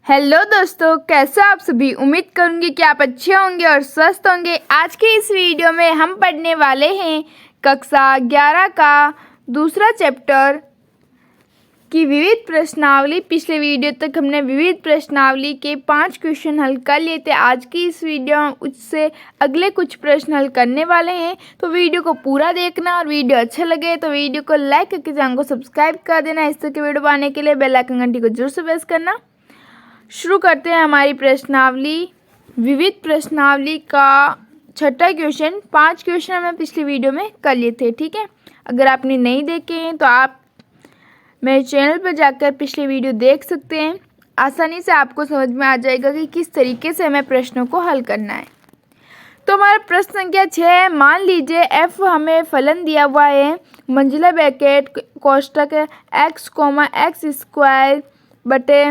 Hello दोस्तों, कैसे आप सभी। उम्मीद करूंगी कि आप अच्छे होंगे और स्वस्थ होंगे। आज के इस वीडियो में हम पढ़ने वाले हैं कक्षा 11 का दूसरा चैप्टर की विविध प्रश्नावली। पिछले वीडियो तक हमने विविध प्रश्नावली के 5 क्वेश्चन हल कर लिए थे। आज की इस वीडियो में उससे अगले कुछ प्रश्न हल करने वाले हैं, तो वीडियो को पूरा देखना। और वीडियो अच्छा लगे तो वीडियो को लाइक करके चैनल को सब्सक्राइब कर देना। इस तरह की वीडियो पाने के लिए बेल आइकन घंटी को जरूर से प्रेस करना। शुरू करते हैं हमारी प्रश्नावली। विविध प्रश्नावली का छठा क्वेश्चन। 5 क्वेश्चन हमने पिछली वीडियो में कर लिए थे, ठीक है। अगर आपने नहीं देखे हैं तो आप मेरे चैनल पर जाकर पिछले वीडियो देख सकते हैं। आसानी से आपको समझ में आ जाएगा कि किस तरीके से हमें प्रश्नों को हल करना है। तो हमारा प्रश्न संख्या 6 है। मान लीजिए f हमें फलन दिया हुआ है, मंजिला ब्रैकेट कोष्टक x, x स्क्वायर बटे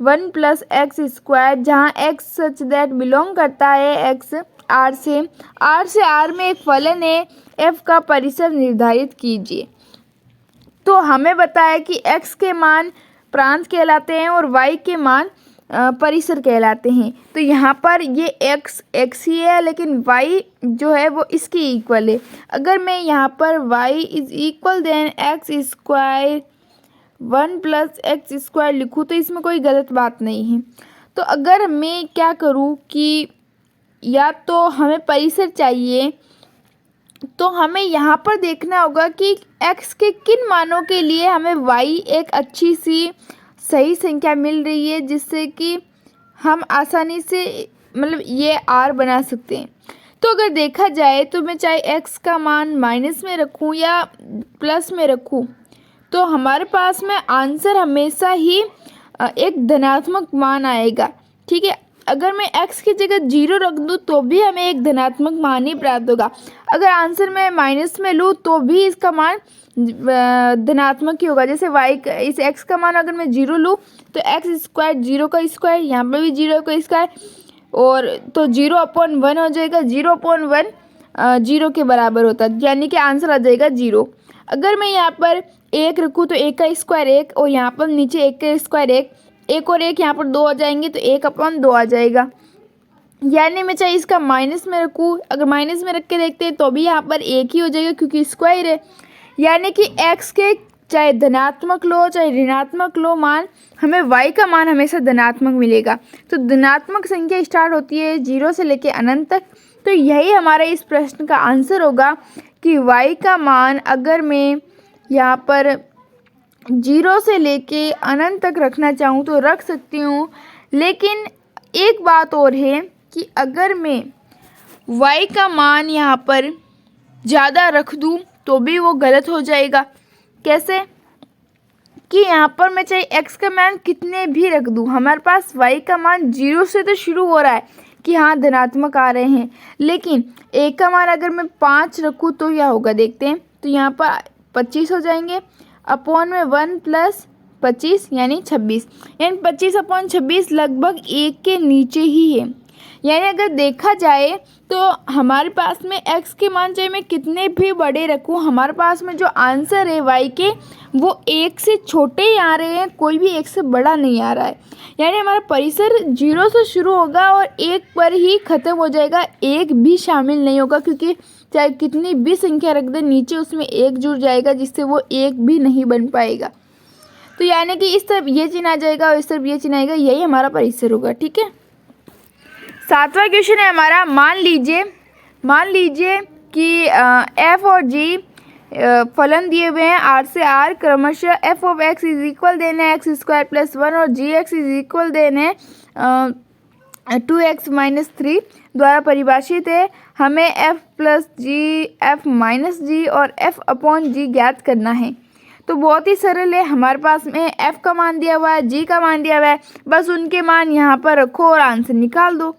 1 + x स्क्वायर, जहाँ x सच दैट बिलोंग करता है x r से r में एक फलन है, f का परिसर निर्धारित कीजिए। तो हमें बताया कि x के मान प्रांत कहलाते हैं और y के मान परिसर कहलाते हैं। तो यहाँ पर ये x ही है, लेकिन y जो है वो इसकी इक्वल है। अगर मैं यहाँ पर y = then x square 1 + x square लिखूँ तो इसमें कोई गलत बात नहीं है। तो अगर मैं क्या करूँ कि या तो हमें परिसर चाहिए, तो हमें यहाँ पर देखना होगा कि x के किन मानों के लिए हमें y एक अच्छी सी सही संख्या मिल रही है, जिससे कि हम आसानी से ये r बना सकते हैं। तो अगर देखा जाए तो मैं चाहे x का मान माइनस में रखूँ या प्लस में रखूँ, तो हमारे पास में आंसर हमेशा ही एक धनात्मक मान आएगा, ठीक है। अगर मैं x की जगह 0 रख दूँ तो भी हमें एक धनात्मक मान ही प्राप्त होगा। अगर आंसर मैं माइनस में लूँ तो भी इसका मान धनात्मक ही होगा। जैसे इस x का मान अगर मैं 0 लूँ तो x स्क्वायर 0 का स्क्वायर, यहाँ पर भी 0 का स्क्वायर, और तो 0/1 हो जाएगा। 0/1 0 के बराबर होता है, यानी कि आंसर आ जाएगा 0। अगर मैं यहाँ पर 1 रखूँ तो 1 का स्क्वायर 1, और यहाँ पर नीचे 1 का स्क्वायर 1, 1 और 1 यहाँ पर 2 आ जाएंगे, तो 1/2 आ जाएगा। यानी मैं चाहे इसका माइनस में रखूँ, अगर माइनस में रख के देखते हैं तो भी यहाँ पर 1 ही हो जाएगा, क्योंकि स्क्वायर है। यानी कि x के चाहे धनात्मक लो चाहे ऋणात्मक लो मान, हमें y का मान हमेशा धनात्मक मिलेगा। तो धनात्मक संख्या स्टार्ट होती है 0 से लेके अनंत तक। तो यही हमारा इस प्रश्न का आंसर होगा कि y का मान अगर मैं यहाँ पर 0 से लेके अनंत तक रखना चाहूँ तो रख सकती हूँ। लेकिन एक बात और है कि अगर मैं y का मान यहाँ पर ज़्यादा रख दूँ तो भी वो गलत हो जाएगा। कैसे कि यहाँ पर मैं चाहे x का मान कितने भी रख दूँ, हमारे पास y का मान 0 से तो शुरू हो रहा है कि हाँ धनात्मक आ रहे हैं, लेकिन a का मान अगर मैं 5 रखूँ तो क्या होगा देखते हैं। तो यहाँ पर 25 हो जाएंगे, अपॉन में 1 + 25 यानी 26, यानी 25/26 लगभग 1 के नीचे ही है। यानी अगर देखा जाए तो हमारे पास में x के मान चाहे मैं कितने भी बड़े रखूँ, हमारे पास में जो आंसर है y के वो 1 से छोटे ही आ रहे हैं, कोई भी 1 से बड़ा नहीं आ रहा है। यानी हमारा परिसर 0 से शुरू होगा और 1 पर ही ख़त्म हो जाएगा, 1 भी शामिल नहीं होगा, क्योंकि चाहे कितनी भी संख्या रख दे नीचे उसमें 1 जुड़ जाएगा, जिससे वो 1 भी नहीं बन पाएगा। तो यानी कि इस तरफ ये चिन्ह आ जाएगा और इस तरफ ये चिन्ह आएगा, यही हमारा परिसर होगा, ठीक है। 7वां क्वेश्चन है हमारा। मान लीजिए कि f और g फलन दिए हुए हैं r से r, क्रमशः f(x) देने x स्क्वायर + 1 और gx देने 2x - 3 द्वारा परिभाषित है। हमें f + g, f - g और f/g ज्ञात करना है। तो बहुत ही सरल है, हमारे पास में f का मान दिया हुआ है, g का मान दिया हुआ है, बस उनके मान यहाँ पर रखो और आंसर निकाल दो।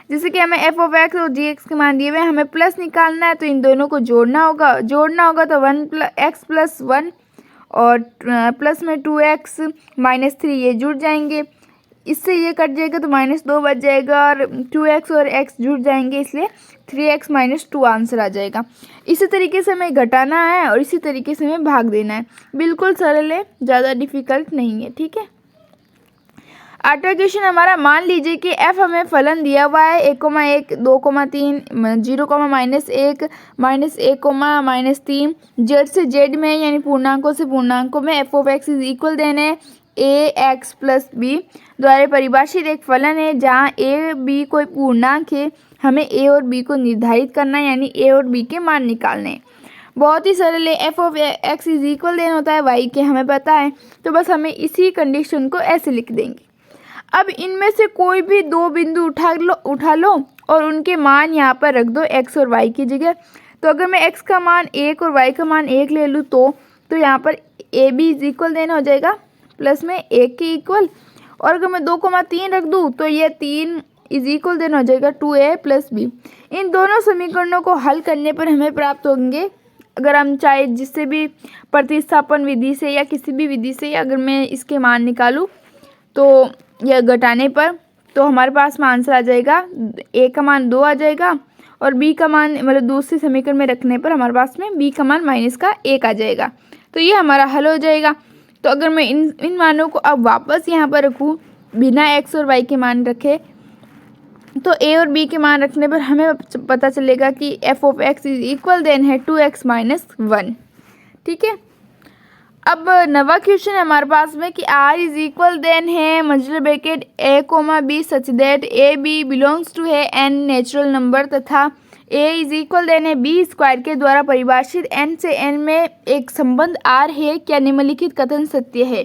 जैसे कि हमें f(x) और gx के मान दिए हुए हैं, हमें प्लस निकालना है, तो इन दोनों को जोड़ना होगा तो 1x + 1 और प्लस में 2x - 3 ये जुड़ जाएंगे, इससे ये कट जाएगा तो -2 बच जाएगा, और 2x और x जुड़ जाएंगे, इसलिए 3x - 2 आंसर आ जाएगा। इसी तरीके से हमें घटाना है और इसी तरीके से हमें भाग देना है। बिल्कुल सरल है, ज़्यादा डिफ़िकल्ट नहीं है, ठीक है। 8वां क्वेश्चन हमारा, मान लीजिए कि f हमें फलन दिया हुआ है 1,1 2,3 0, -1 -1, -3 z से z में यानी पूर्णांकों से पूर्णांकों में f of x is equal देने a x प्लस b द्वारा परिभाषित एक फलन है जहाँ a b कोई पूर्णांक है। हमें a और b को निर्धारित करना है यानी a और b के मान निकालने हैं। बहुत ही सरल है। f of x is equal then होता है y के, हमें पता है, तो बस हमें इसी कंडीशन को ऐसे लिख देंगे। अब इनमें से कोई भी दो बिंदु उठा लो और उनके मान यहाँ पर रख दो x और y की जगह। तो अगर मैं x का मान 1 और y का मान 1 ले लूँ तो यहाँ पर a b is equal then हो जाएगा प्लस में 1 के इक्वल, और अगर मैं 2,3 रख दूँ तो ये 3 इज इक्वल देन हो जाएगा 2a प्लस b। इन दोनों समीकरणों को हल करने पर हमें प्राप्त होंगे, अगर हम चाहे जिससे भी प्रतिस्थापन विधि से या किसी भी विधि से अगर मैं इसके मान निकालूं तो यह घटाने पर तो हमारे पास में आंसर आ जाएगा, a का मान 2 आ जाएगा और b का मान मतलब दूसरे समीकरण में रखने पर हमारे पास में b का मान -1 आ जाएगा। तो ये हमारा हल हो जाएगा। तो अगर मैं इन मानों को अब वापस यहाँ पर रखूँ बिना x और y के मान रखे, तो a और b के मान रखने पर हमें पता चलेगा कि f of x is equal then है 2x - 1। ठीक है। अब 9वां क्वेश्चन हमारे पास में कि r इज इक्वल देन है multiply bracket a, b such that a b belongs to है n नेचुरल नंबर तथा a इज इक्वल देन है b स्क्वायर के द्वारा परिभाषित n से n में एक संबंध r है, क्या निम्नलिखित कथन सत्य है।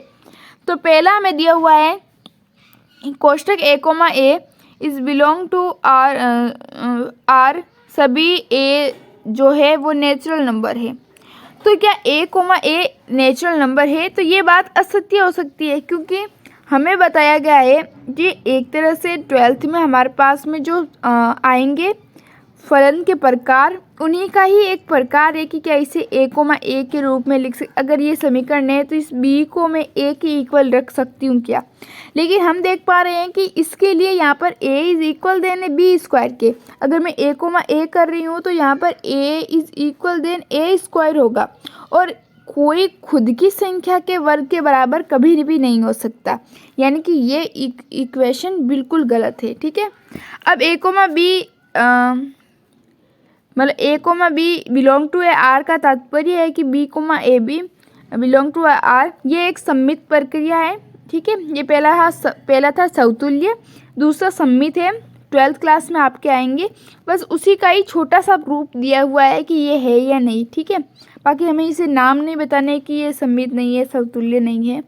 तो पहला हमें दिया हुआ है कोष्टक a, is belong to r सभी a जो है वो नेचुरल नंबर है। तो क्या a, नेचुरल नंबर है, तो ये बात असत्य हो सकती है क्योंकि हमें बताया गया है कि एक तरह से 12th में हमारे पास में जो आएंगे फलन के प्रकार उन्हीं का ही एक प्रकार है कि क्या इसे a, के रूप में लिख सकते। अगर ये समीकरण है तो इस b को मैं a के इक्वल रख सकती हूँ क्या, लेकिन हम देख पा रहे हैं कि इसके लिए यहाँ पर a इज इक्वल देन है b स्क्वायर के। अगर मैं a, कर रही हूँ तो यहाँ पर a is equal then a square होगा और कोई खुद की संख्या के वर्ग के बराबर कभी भी नहीं हो सकता, यानी कि ये इक्वेशन बिल्कुल गलत है। ठीक है। अब a, b मतलब a, b belong to R का तात्पर्य है कि b, a, b belong to R, ये एक सम्मित प्रक्रिया है। ठीक है। ये पहला था समतुल्य, दूसरा सम्मित है, 12th क्लास में आपके आएंगे। बस उसी का ही छोटा सा प्रूफ दिया हुआ है कि ये है या नहीं। ठीक है। बाकी हमें इसे नाम नहीं बताने कि ये सम्मित नहीं है, समतुल्य नहीं है।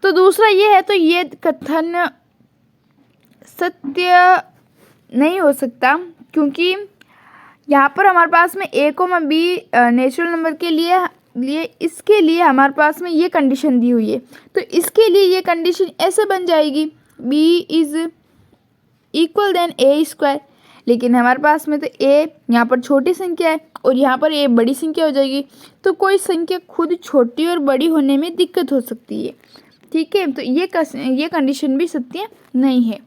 तो दूसरा ये है, तो ये कथन सत्य नहीं हो सकता क्योंकि यहाँ पर हमारे पास में a, b नेचुरल नंबर के लिए इसके लिए हमारे पास में ये कंडीशन दी हुई है, तो इसके लिए ये कंडीशन ऐसे बन जाएगी b is equal then a square. लेकिन हमारे पास में तो a यहाँ पर छोटी संख्या है और यहाँ पर a बड़ी संख्या हो जाएगी, तो कोई संख्या खुद छोटी और बड़ी होने में दिक्कत हो सकती है। ठीक है। तो ये कंडीशन भी सत्य नहीं है।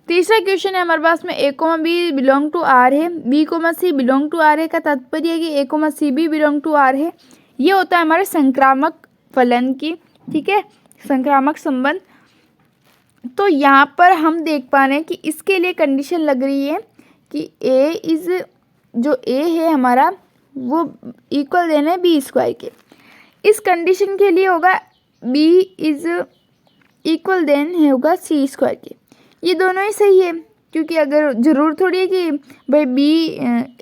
तीसरा क्वेश्चन है हमारे पास में a, b belong to r है, b, c belong to r है का तात्पर्य है कि a, c भी बिलोंग टू r है। ये होता है हमारे संक्रामक फलन की। ठीक है। संक्रामक संबंध। तो यहाँ पर हम देख पा रहे हैं कि इसके लिए कंडीशन लग रही है कि जो a है हमारा वो इक्वल देना है b स्क्वायर के। इस कंडीशन के लिए होगा b इज इक्वल देन होगा c स्क्वायर के। ये दोनों ही सही है क्योंकि अगर ज़रूर थोड़ी है कि भाई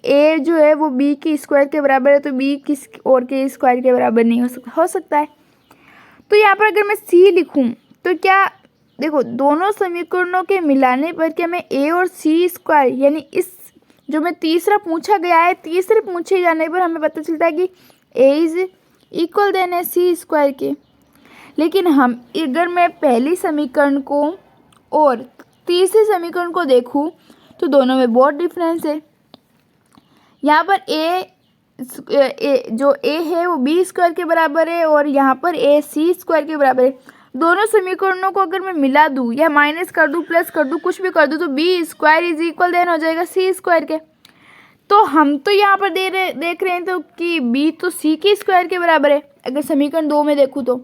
a जो है वो b के स्क्वायर के बराबर है तो b किस और के स्क्वायर के बराबर नहीं हो सकता है। तो यहाँ पर अगर मैं c लिखूँ तो क्या देखो दोनों समीकरणों के मिलाने पर क्या मैं a और c स्क्वायर यानी इस जो मैं तीसरा पूछा गया है, तीसरे पूछे जाने पर हमें पता चलता है कि a इज इक्वल देन है c स्क्वायर के। लेकिन हम अगर मैं पहली समीकरण को और तीसरे समीकरण को देखूं तो दोनों में बहुत डिफरेंस है। यहाँ पर जो a है वो b स्क्वायर के बराबर है और यहाँ पर a c स्क्वायर के बराबर है। दोनों समीकरणों को अगर मैं मिला दूँ या माइनस कर दूँ, प्लस कर दूँ, कुछ भी कर दूँ, तो b square is equal then हो जाएगा c स्क्वायर के। तो हम तो यहाँ पर देख रहे हैं तो कि b तो c के स्क्वायर के बराबर है अगर समीकरण 2 में देखूँ तो,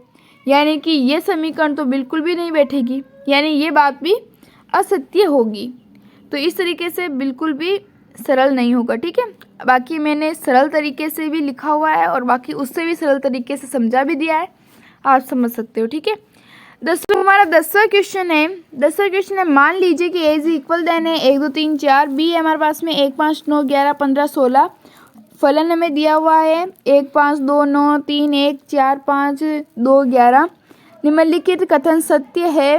यानी कि ये समीकरण तो बिल्कुल भी नहीं बैठेगी। यानी ये बात भी असत्य होगी। तो इस तरीके से बिल्कुल भी सरल नहीं होगा, ठीक है। बाकी मैंने सरल तरीके से भी लिखा हुआ है और बाकी उससे भी सरल तरीके से समझा भी दिया है, आप समझ सकते हो, ठीक है। हमारा 10वां क्वेश्चन है, मान लीजिए कि ए इज इक्वल देन है 1 2 3 4, बी है हमारे पास में 1 5 9 11 15 16, फलन हमें दिया हुआ है 1 5 2 9 3 1 4 5 2 11। निम्नलिखित कथन सत्य है।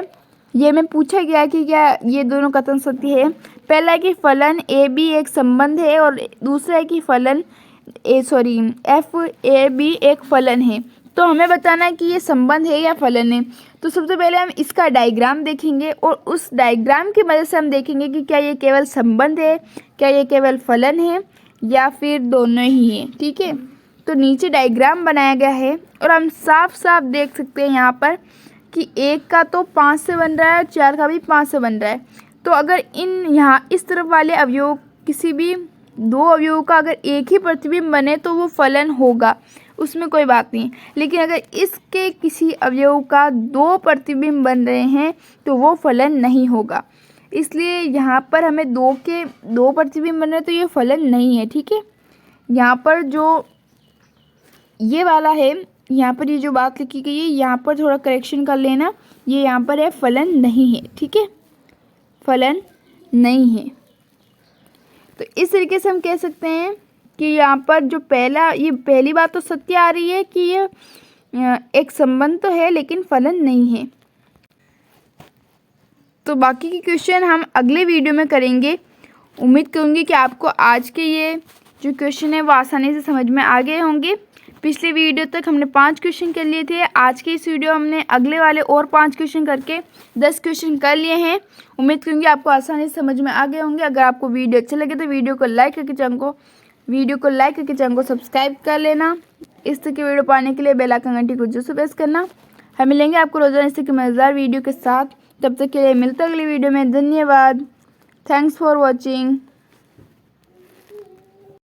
ये में पूछा गया कि क्या ये दोनों कथन सत्य है। पहला है कि फलन ए बी एक संबंध है और दूसरा है कि फलन एफ ए बी एक फलन है। तो हमें बताना है कि ये संबंध है या फलन है। तो सबसे पहले हम इसका डायग्राम देखेंगे और उस डायग्राम की मदद से हम देखेंगे कि क्या ये केवल संबंध है, क्या ये केवल फलन है या फिर दोनों ही है, ठीक है। तो नीचे डायग्राम बनाया गया है और हम साफ साफ देख सकते हैं यहाँ पर कि 1 का तो 5 से बन रहा है और 4 का भी 5 से बन रहा है। तो अगर यहाँ इस तरफ वाले अवयव किसी भी दो अवयवों का अगर एक ही प्रतिबिंब बने तो वो फलन होगा, उसमें कोई बात नहीं। लेकिन अगर इसके किसी अवयव का 2 प्रतिबिंब बन रहे हैं तो वो फलन नहीं होगा। इसलिए यहाँ पर हमें 2 प्रतिबिंब बन रहे हैं तो ये फलन नहीं है, ठीक है। यहाँ पर जो ये वाला है, यहाँ पर ये जो बात लिखी गई है यहाँ पर थोड़ा करेक्शन कर लेना, ये यहाँ पर है फलन नहीं है, ठीक है, फलन नहीं है। तो इस तरीके से हम कह सकते हैं कि यहाँ पर जो ये पहली बात तो सत्य आ रही है कि ये एक संबंध तो है लेकिन फलन नहीं है। तो बाकी के क्वेश्चन हम अगले वीडियो में करेंगे। उम्मीद करूँगी कि आपको आज के ये जो क्वेश्चन है वो आसानी से समझ में आ गए होंगे। पिछले वीडियो तक हमने 5 क्वेश्चन कर लिए थे, आज के इस वीडियो हमने अगले वाले और 5 क्वेश्चन करके 10 क्वेश्चन कर लिए हैं। उम्मीद करूँगी आपको आसानी से समझ में आ गए होंगे। अगर आपको वीडियो अच्छा लगे तो वीडियो को लाइक करके चैनल को सब्सक्राइब कर लेना। इस तरह की वीडियो पाने के लिए बेल आइकन घंटी को जरूर से प्रेस करना। हम मिलेंगे आपको रोजाना इस तरह की मज़ेदार वीडियो के साथ। तब तक के लिए मिलते अगली वीडियो में। धन्यवाद। Thanks for watching.